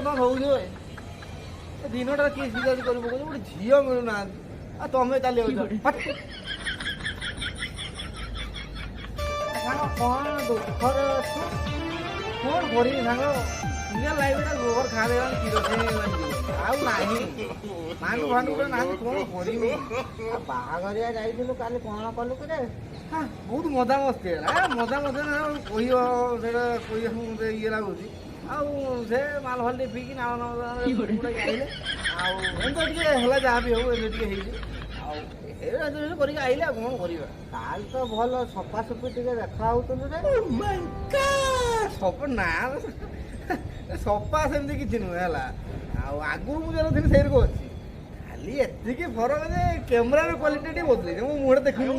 ତମ ହଉଛୁ ଦିନଟା କିଏ ସିଧା କରି ପକଉଛ ଗୋଟେ ଝିଅ ମିଳୁନାହାନ୍ତି ଆଉ ତମେ ଚାଲି ଯାଉଛ ସାଙ୍ଗ କଣ ଦୁଃଖରେ ଅଛୁ କଣ କରିବି ସାଙ୍ଗ ନିଜ ଲାଇଫଟା ଗୋବର ଖାଇଦେବାନି କିରୋସିନ ଆଉ ନାହିଁ ମାଣ୍ଡୁ ଫାଣ୍ଡୁ ଗୋଟେ ନାହାନ୍ତି କଣ କରିବି ବାହାଘରିଆ ଯାଇଥିଲୁ କାଲି କଣ କଲୁ କିରେ? ବହୁତ ମଜାମସ୍ତି ହେଲା ମଜା କହିବ ସେଇଟା କହିବାକୁ ଇଏ ଲାଗୁଛି ଆଉ ସେ ମାଲ ଫାଲ ଟିକେ ପିଇକି ନାଳ ଆଇଲେ ଆଉ ଏମିତି ଟିକେ ହେଲା ଯାହା ବି ହଉ ଏମିତି ଟିକେ ହେଇଛି ଆଉ ଏ କରିକି ଆଇଲେ ଆଉ କଣ କରିବା କାଲି ତ ଭଲ ସଫାସଫି ଟିକେ ଦେଖା ହଉଥିଲୁ ରେ ସଫା ନା ସଫା ସେମିତି କିଛି ନୁହେଁ ହେଲା ଆଉ ଆଗରୁ ମୁଁ ଯେତେ ଥିଲି ସେଇରକମ ଅଛି ଖାଲି ଏତିକି ଫରକ ଯେ କ୍ୟାମେରାର କ୍ୱାଲିଟି ଟିକେ ବଦଳେଇଛି ମୁଁ ମୁହଁରେ ଦେଖୁନି